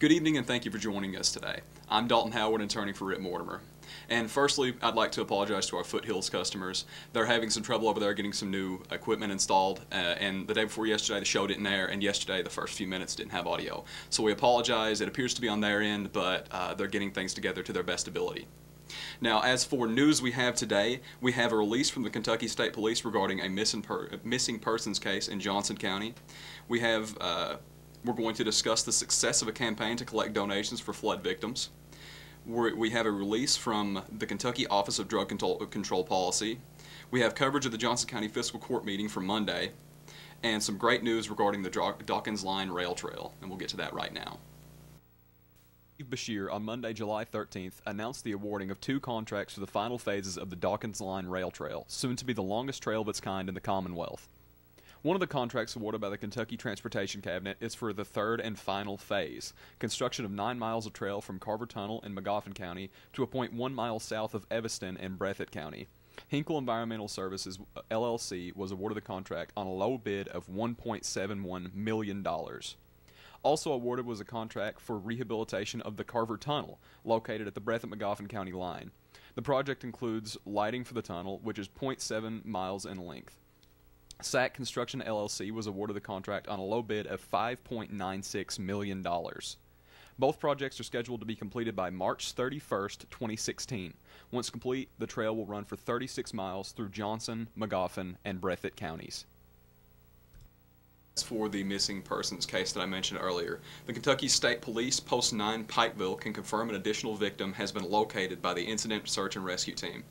Good evening and thank you for joining us today. I'm Dalton Howard, attorney for Ritt Mortimer. And firstly, I'd like to apologize to our Foothills customers. They're having some trouble over there getting some new equipment installed, and the day before yesterday the show didn't air, and yesterday the first few minutes didn't have audio. So we apologize. It appears to be on their end, but they're getting things together to their best ability. Now, as for news we have today, we have a release from the Kentucky State Police regarding a missing persons case in Johnson County. We're going to discuss the success of a campaign to collect donations for flood victims. We have a release from the Kentucky Office of Drug Control Policy. We have coverage of the Johnson County Fiscal Court meeting from Monday, and some great news regarding the Dawkins Line Rail Trail, and we'll get to that right now. Bashir on Monday, July 13th, announced the awarding of 2 contracts for the final phases of the Dawkins Line Rail Trail, soon to be the longest trail of its kind in the Commonwealth. One of the contracts awarded by the Kentucky Transportation Cabinet is for the 3rd and final phase, construction of 9 miles of trail from Carver Tunnel in Magoffin County to a point 1 mile south of Evanston in Breathitt County. Hinkle Environmental Services, LLC, was awarded the contract on a low bid of $1.71 million. Also awarded was a contract for rehabilitation of the Carver Tunnel, located at the Breathitt-Magoffin County line. The project includes lighting for the tunnel, which is 0.7 miles in length. SAC Construction LLC was awarded the contract on a low bid of $5.96 million. Both projects are scheduled to be completed by March 31st, 2016. Once complete, the trail will run for 36 miles through Johnson, Magoffin, and Breathitt counties. As for the missing persons case that I mentioned earlier, the Kentucky State Police Post 9 Pikeville can confirm an additional victim has been located by the Incident Search and Rescue Team.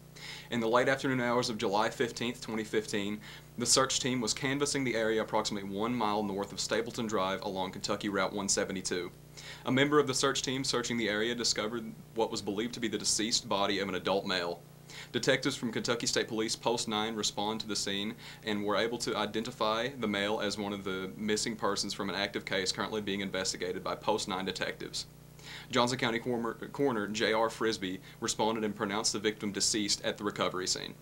In the late afternoon hours of July 15, 2015, the search team was canvassing the area approximately 1 mile north of Stapleton Drive along Kentucky Route 172. A member of the search team searching the area discovered what was believed to be the deceased body of an adult male. Detectives from Kentucky State Police Post 9 responded to the scene and were able to identify the male as one of the missing persons from an active case currently being investigated by Post 9 detectives. Johnson County Coroner J.R. Frisbee responded and pronounced the victim deceased at the recovery scene.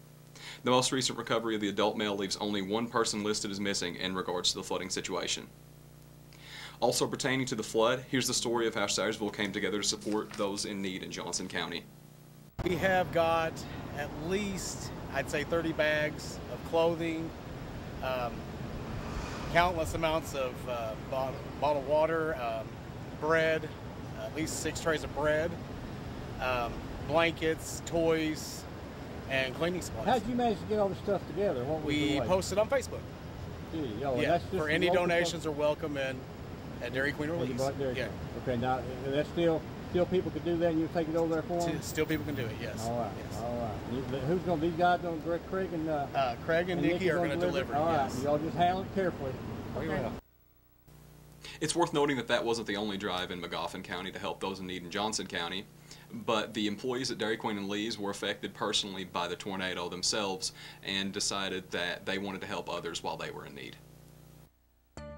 The most recent recovery of the adult male leaves only one person listed as missing in regards to the flooding situation. Also pertaining to the flood, here's the story of how Sayersville came together to support those in need in Johnson County. We have got at least, I'd say, 30 bags of clothing, countless amounts of bottled water, bread, at least 6 trays of bread, blankets, toys, and cleaning supplies. How did you manage to get all this stuff together? What was we posted on Facebook. Yeah, for any donations are welcome at Dairy Queen Release. Yeah. Okay, now that's still people can do that, and you take it over there for them? Still people can do it, yes. All right, yes. all right. Who's going to, these guys going to, Craig and... Craig and Nikki are going to deliver. All right, yes. y'all just handle it carefully. Okay. It's worth noting that that wasn't the only drive in Magoffin County to help those in need in Johnson County, but the employees at Dairy Queen and Lee's were affected personally by the tornado themselves and decided that they wanted to help others while they were in need.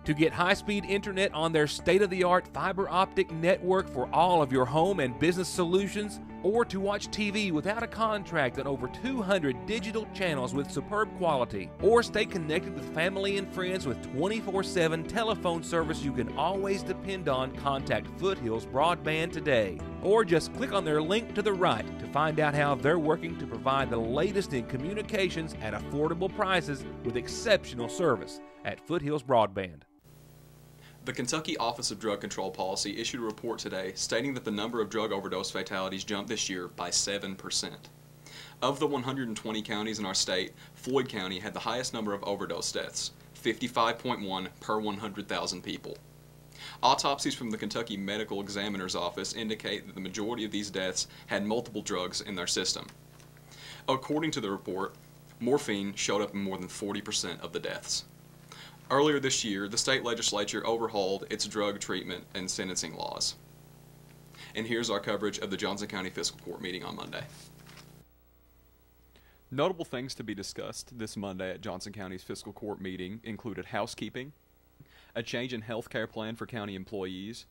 To get high-speed internet on their state-of-the-art fiber optic network for all of your home and business solutions, or to watch TV without a contract on over 200 digital channels with superb quality, or stay connected with family and friends with 24/7 telephone service you can always depend on, contact Foothills Broadband today. Or just click on their link to the right to find out how they're working to provide the latest in communications at affordable prices with exceptional service at Foothills Broadband. The Kentucky Office of Drug Control Policy issued a report today stating that the number of drug overdose fatalities jumped this year by 7%. Of the 120 counties in our state, Floyd County had the highest number of overdose deaths, 55.1 per 100,000 people. Autopsies from the Kentucky Medical Examiner's Office indicate that the majority of these deaths had multiple drugs in their system. According to the report, morphine showed up in more than 40% of the deaths. Earlier this year, the state legislature overhauled its drug treatment and sentencing laws. And here's our coverage of the Johnson County Fiscal Court meeting on Monday. Notable things to be discussed this Monday at Johnson County's Fiscal Court meeting included housekeeping, a change in health care plan for county employees,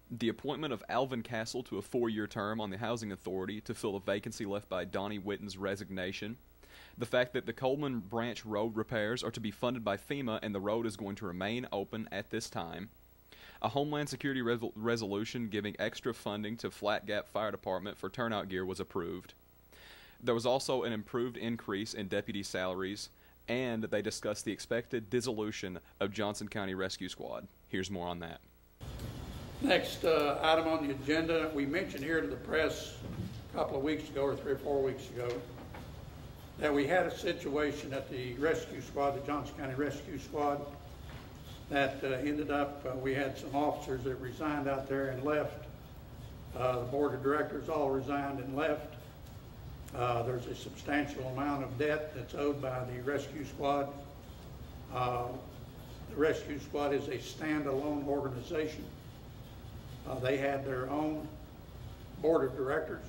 the appointment of Alvin Castle to a 4-year term on the Housing Authority to fill a vacancy left by Donnie Witten's resignation, the fact that the Coleman Branch Road repairs are to be funded by FEMA and the road is going to remain open at this time, A Homeland Security resolution giving extra funding to Flat Gap Fire Department for turnout gear was approved. There was also an improved increase in deputy salaries, and they discussed the expected dissolution of Johnson County Rescue Squad. Here's more on that. Next item on the agenda, we mentioned here to the press a couple of weeks ago, or 3 or 4 weeks ago, that we had a situation at the rescue squad, the Johnson County Rescue Squad, that ended up, we had some officers that resigned out there and left. The board of directors all resigned and left. There's a substantial amount of debt that's owed by the rescue squad. The rescue squad is a standalone organization. They had their own board of directors.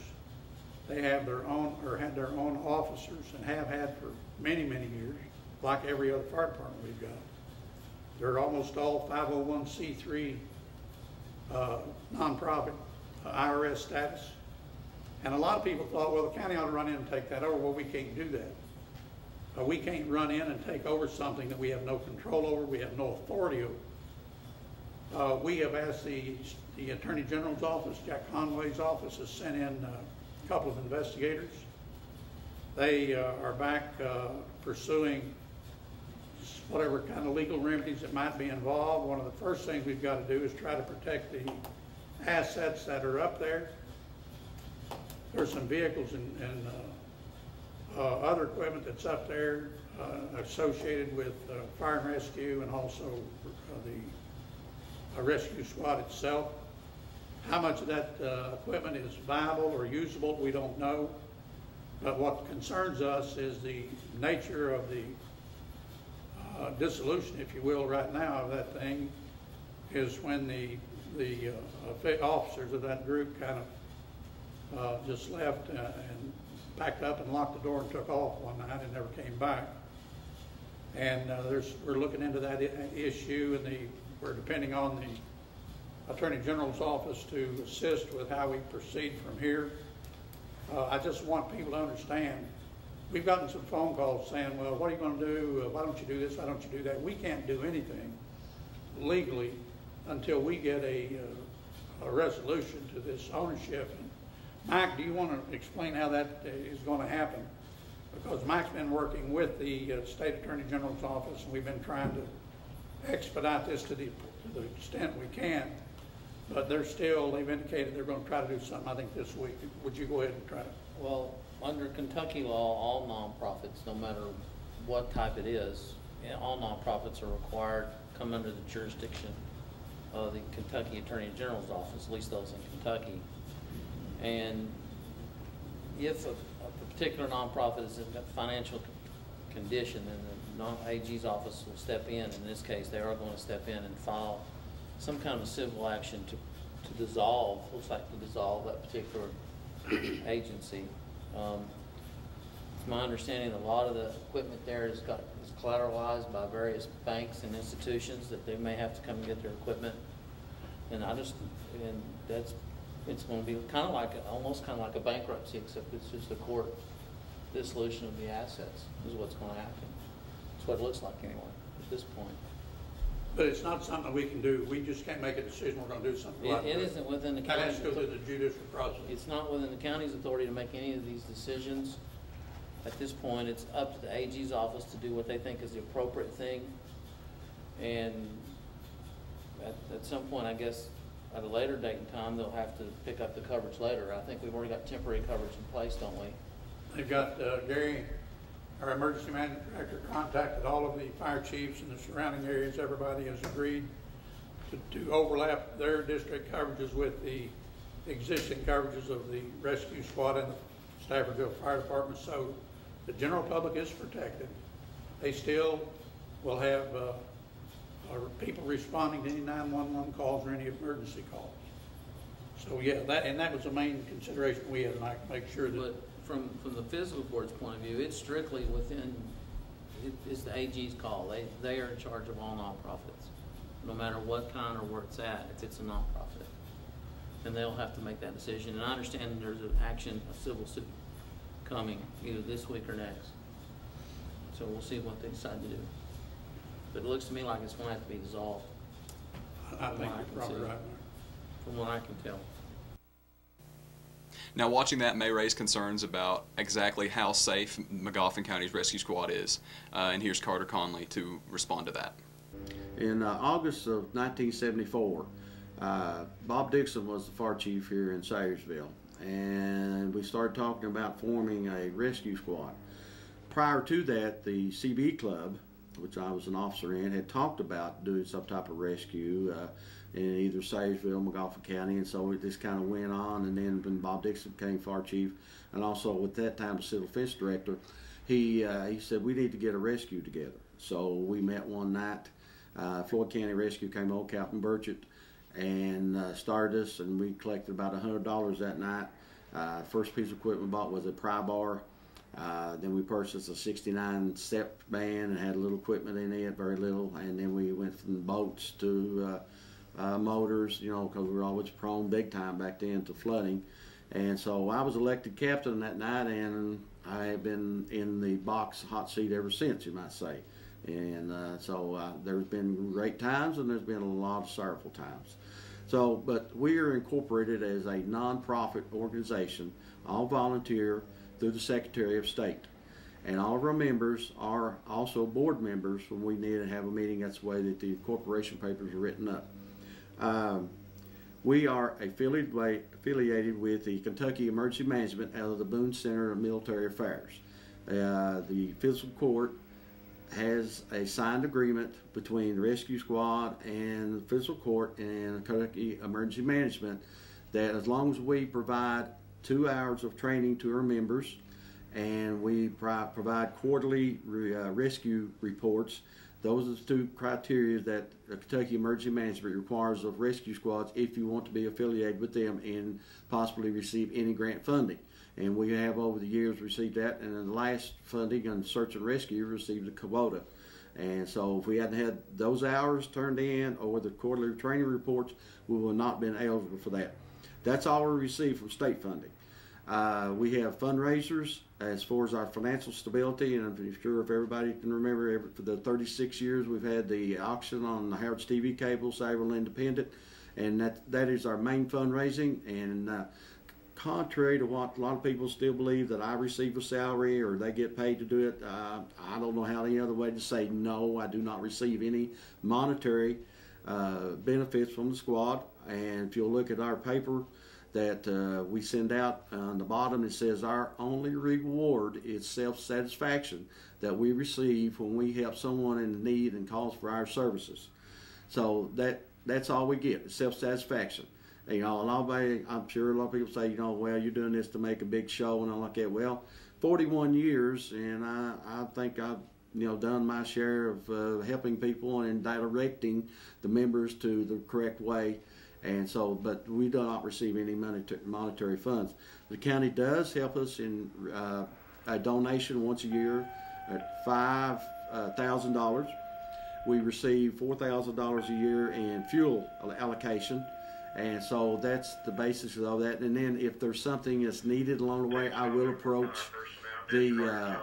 They have their own, or had their own officers, and have had for many, many years, like every other fire department we've got. They're almost all 501c3 nonprofit, IRS status. And a lot of people thought, well, the county ought to run in and take that over. Well, we can't do that. We can't run in and take over something that we have no control over, we have no authority over. We have asked the Attorney General's office, Jack Conway's office, has sent in a couple of investigators. They are back pursuing whatever kind of legal remedies that might be involved. One of the first things we've got to do is try to protect the assets that are up there. There's some vehicles and other equipment that's up there associated with fire and rescue, and also the rescue squad itself. How much of that equipment is viable or usable, we don't know. But what concerns us is the nature of the dissolution, if you will, right now of that thing, is when the officers of that group kind of just left and packed up and locked the door and took off one night and never came back. And we're looking into that issue, and we're depending on the Attorney General's office to assist with how we proceed from here. I just want people to understand, we've gotten some phone calls saying, well, what are you going to do? Why don't you do this? Why don't you do that? We can't do anything legally until we get a resolution to this ownership. And Mike, do you want to explain how that is going to happen? Because Mike's been working with the State Attorney General's office, and we've been trying to expedite this to the extent we can. But they've indicated they're going to try to do something, I think, this week. Would you go ahead and try to? Well, under Kentucky law, all nonprofits, no matter what type it is, all nonprofits are required to come under the jurisdiction of the Kentucky Attorney General's office, at least those in Kentucky. And if a particular nonprofit is in a financial condition, then the AG's office will step in. In this case, they are going to step in and file some kind of civil action to dissolve, looks like to dissolve that particular agency. It's my understanding that a lot of the equipment there is collateralized by various banks and institutions, that they may have to come and get their equipment. And it's going to be almost kind of like a bankruptcy, except it's just a court dissolution of the assets is what's going to happen. That's what it looks like anyway at this point. But it's not something we can do. We just can't make a decision we're going to do something like that. It isn't within the That county. has to go through the judicial process. It's not within the county's authority to make any of these decisions. At this point, it's up to the AG's office to do what they think is the appropriate thing. And at some point, I guess, at a later date and time, they'll have to pick up the coverage later. I think we've already got temporary coverage in place, don't we? They've got Gary, our emergency management director, contacted all of the fire chiefs in the surrounding areas. Everybody has agreed to overlap their district coverages with the existing coverages of the rescue squad and the Staffordville Fire Department, so the general public is protected. They still will have people responding to any 911 calls or any emergency calls. So yeah, that was the main consideration we had, Mike, to make sure that. But from the physical board's point of view, it's strictly it's the AG's call. They are in charge of all nonprofits, no matter what kind or where it's at, if it's a nonprofit. And they'll have to make that decision. And I understand there's an action, a civil suit coming either this week or next. So we'll see what they decide to do. But it looks to me like it's going to have to be dissolved. I From think what I you're can probably see. right there. From what I can tell. Now, watching that may raise concerns about exactly how safe Magoffin County's rescue squad is. And here's Carter Conley to respond to that. In August of 1974, Bob Dixon was the fire chief here in Sayersville, and we started talking about forming a rescue squad. Prior to that, the CB Club, which I was an officer in, had talked about doing some type of rescue in either Sayersville, Magoffin County, and so it just kind of went on. And then when Bob Dixon became fire chief, and also at that time the civil defense director, he said we need to get a rescue together. So we met one night. Floyd County Rescue came over, Captain Burchett, and started us, and we collected about $100 that night. First piece of equipment we bought was a pry bar. Then we purchased a 69 step band and had a little equipment in it, very little, and then we went from boats to motors, you know, because we were always prone big time back then to flooding. And so I was elected captain that night, and I have been in the box hot seat ever since, you might say. And so there's been great times, and there's been a lot of sorrowful times. So, but we are incorporated as a non-profit organization, all volunteer through the Secretary of State. And all of our members are also board members when we need to have a meeting. That's the way that the corporation papers are written up. We are affiliated with the Kentucky Emergency Management out of the Boone Center of Military Affairs. The fiscal court has a signed agreement between the rescue squad and the fiscal court and Kentucky Emergency Management that as long as we provide 2 hours of training to our members and we provide quarterly rescue reports, those are the two criteria that Kentucky Emergency Management requires of rescue squads if you want to be affiliated with them and possibly receive any grant funding. And we have over the years received that, and in the last funding on search and rescue received a quota. And so if we hadn't had those hours turned in or the quarterly training reports, we would not have been eligible for that. That's all we receive from state funding. We have fundraisers as far as our financial stability, and I'm sure if everybody can remember, for the 36 years we've had the auction on the Howard's TV cable, Sayreville Independent, and that is our main fundraising. And contrary to what a lot of people still believe that I receive a salary or they get paid to do it, I don't know how any other way to say no. I do not receive any monetary benefits from the squad. And if you'll look at our paper that we send out, on the bottom it says our only reward is self-satisfaction that we receive when we help someone in need and calls for our services. So that's all we get, is self-satisfaction. You know, I'm sure a lot of people say, you know, well, you're doing this to make a big show and all like that. Well, 41 years, and I think I've, you know, done my share of helping people and directing the members to the correct way. And so, but we do not receive any monetary funds. The county does help us in a donation once a year at $5,000. We receive $4,000 a year in fuel allocation. And so that's the basis of all that. And then if there's something that's needed along the way, I will approach the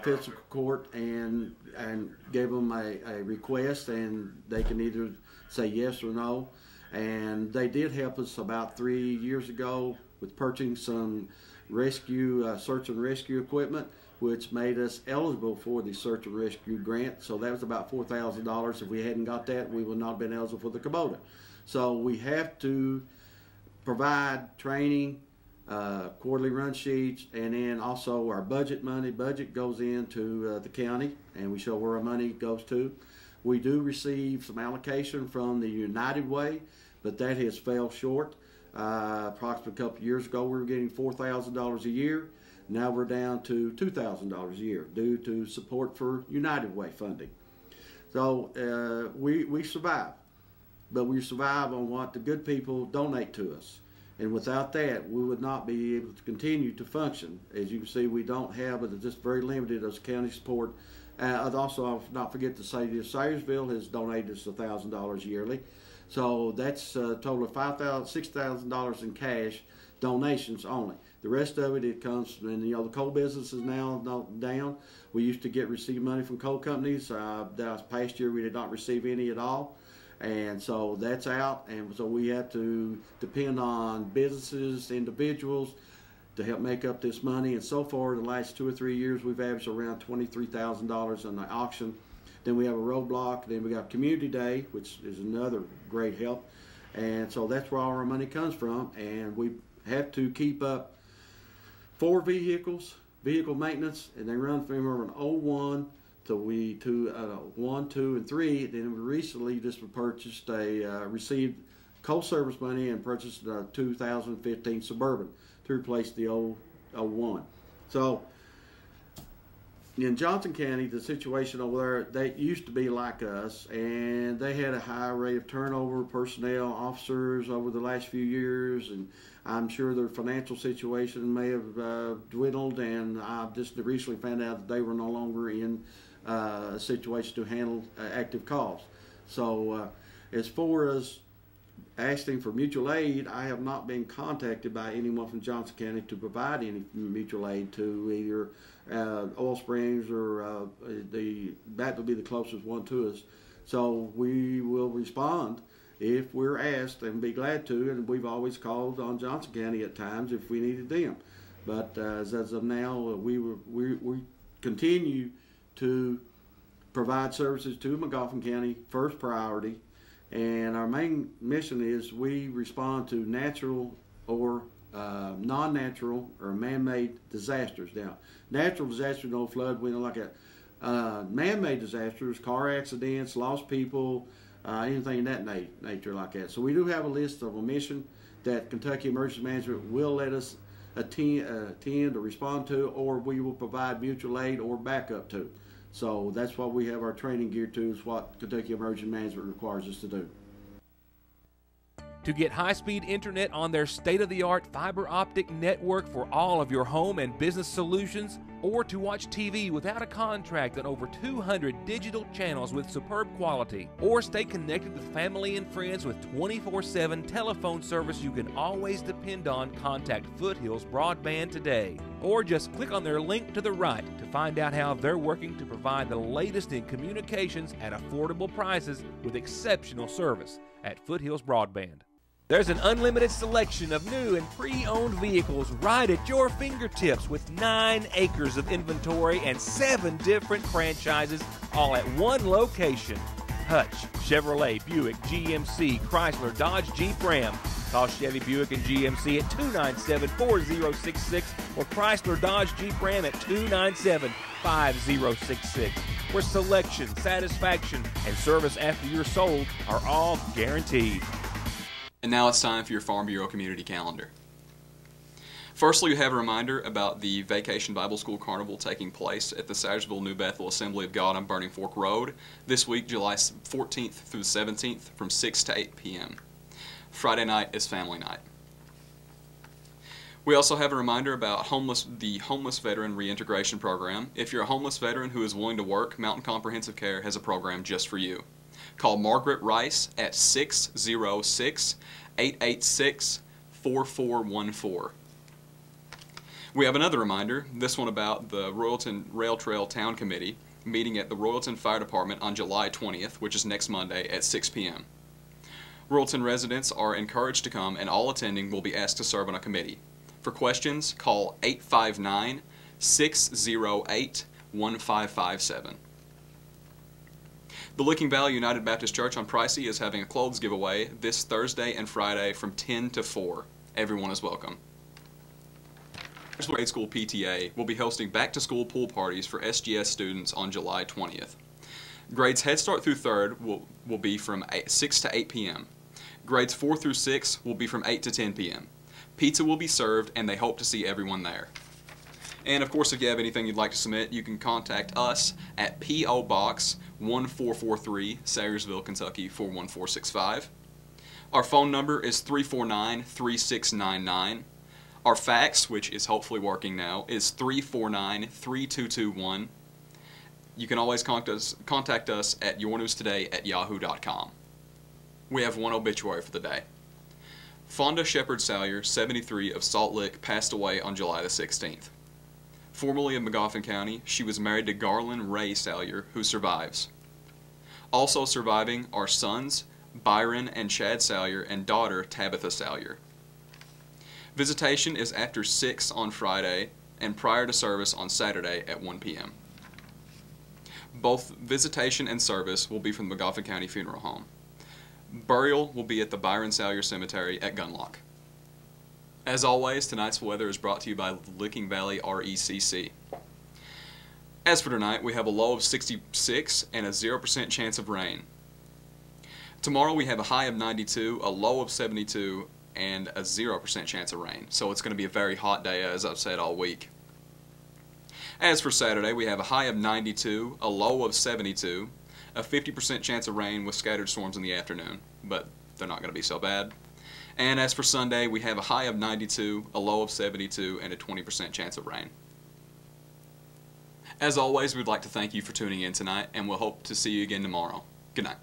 fiscal court and give them a request, and they can either say yes or no. And they did help us about 3 years ago with purchasing some rescue, search and rescue equipment, which made us eligible for the search and rescue grant. So that was about $4,000. If we hadn't got that, we would not have been eligible for the Kubota. So we have to provide training, quarterly run sheets, and then also our budget money. Budget goes into the county, and we show where our money goes to. We do receive some allocation from the United Way, but that has fell short. Approximately a couple of years ago, we were getting $4,000 a year. Now we're down to $2,000 a year due to support for United Way funding. So we survive. But we survive on what the good people donate to us. And without that, we would not be able to continue to function. As you can see, we don't have, but it's just very limited as county support. Also, I'll not forget to say that Sayersville has donated us $1,000 yearly. So that's a total of $6,000 in cash donations only. The rest of it comes from, you know, the coal business is now down. We used to receive money from coal companies. That past year we did not receive any at all. And so that's out, and so we have to depend on businesses, individuals, to help make up this money. And so far, the last 2 or 3 years, we've averaged around $23,000 on the auction. Then we have a roadblock. Then we got Community Day, which is another great help. And so that's where all our money comes from. And we have to keep up 4 vehicles, vehicle maintenance, and they run from an 01 to 1, 2, and 3. Then we recently just purchased received coal service money and purchased a 2015 Suburban to replace the old 01. So in Johnson County, the situation over there, they used to be like us, and they had a high rate of turnover of personnel officers over the last few years, and I'm sure their financial situation may have dwindled, and I just recently found out that they were no longer in a situation to handle active calls. So as far as asking for mutual aid, I have not been contacted by anyone from Johnson County to provide any mutual aid to either Oil Springs or that would be the closest one to us. So we will respond if we're asked, and be glad to, and we've always called on Johnson County at times if we needed them. But as of now, we continue to provide services to Magoffin County first priority, and our main mission is we respond to natural or non-natural or man-made disasters. Now, natural disasters, no flood, we know like that. Man-made disasters, car accidents, lost people, anything in that nature like that. So we do have a list of a mission that Kentucky Emergency Management will let us attend or respond to, or we will provide mutual aid or backup to. So that's what we have our training geared to, is what Kentucky Emergency Management requires us to do. To get high-speed internet on their state-of-the-art fiber optic network for all of your home and business solutions, or to watch TV without a contract on over 200 digital channels with superb quality, or stay connected with family and friends with 24/7 telephone service you can always depend on, contact Foothills Broadband today. Or just click on their link to the right to find out how they're working to provide the latest in communications at affordable prices with exceptional service at Foothills Broadband. There's an unlimited selection of new and pre-owned vehicles right at your fingertips, with 9 acres of inventory and 7 different franchises, all at one location. Hutch, Chevrolet, Buick, GMC, Chrysler, Dodge, Jeep, Ram. Call Chevy, Buick, and GMC at 297-4066 or Chrysler, Dodge, Jeep, Ram at 297-5066. Where selection, satisfaction, and service after you're sold are all guaranteed. And now it's time for your Farm Bureau Community Calendar. Firstly, we have a reminder about the Vacation Bible School Carnival taking place at the Sayersville New Bethel Assembly of God on Burning Fork Road this week, July 14th through the 17th from 6 to 8 p.m. Friday night is family night. We also have a reminder about the Homeless Veteran Reintegration Program. If you're a homeless veteran who is willing to work, Mountain Comprehensive Care has a program just for you. Call Margaret Rice at 606-886-4414. We have another reminder, this one about the Royalton Rail Trail Town Committee meeting at the Royalton Fire Department on July 20th, which is next Monday at 6 p.m. Royalton residents are encouraged to come, and all attending will be asked to serve on a committee. For questions, call 859-608-1557. The Licking Valley United Baptist Church on Pricey is having a clothes giveaway this Thursday and Friday from 10 to 4. Everyone is welcome. Grade School PTA will be hosting back-to-school pool parties for SGS students on July 20th. Grades Head Start through 3rd will be from 6 to 8 p.m. Grades 4 through 6 will be from 8 to 10 p.m. Pizza will be served, and they hope to see everyone there. And of course, if you have anything you'd like to submit, you can contact us at P.O. Box 1443, Sayersville, Kentucky 41465. Our phone number is 349-3699. Our fax, which is hopefully working now, is 349-3221. You can always contact us at yournewstoday@yahoo.com. We have one obituary for the day. Fonda Shepard Salyer, 73, of Salt Lick, passed away on July the 16th. Formerly of Magoffin County, she was married to Garland Ray Salyer, who survives. Also surviving are sons Byron and Chad Salyer, and daughter Tabitha Salyer. Visitation is after 6 on Friday and prior to service on Saturday at 1 p.m. Both visitation and service will be from the Magoffin County Funeral Home. Burial will be at the Byron Salyer Cemetery at Gunlock. As always, tonight's weather is brought to you by the Licking Valley RECC. As for tonight, we have a low of 66 and a 0% chance of rain. Tomorrow we have a high of 92, a low of 72, and a 0% chance of rain. So it's going to be a very hot day, as I've said all week. As for Saturday, we have a high of 92, a low of 72, a 50% chance of rain with scattered storms in the afternoon, but they're not going to be so bad. And as for Sunday, we have a high of 92, a low of 72, and a 20% chance of rain. As always, we'd like to thank you for tuning in tonight, and we'll hope to see you again tomorrow. Good night.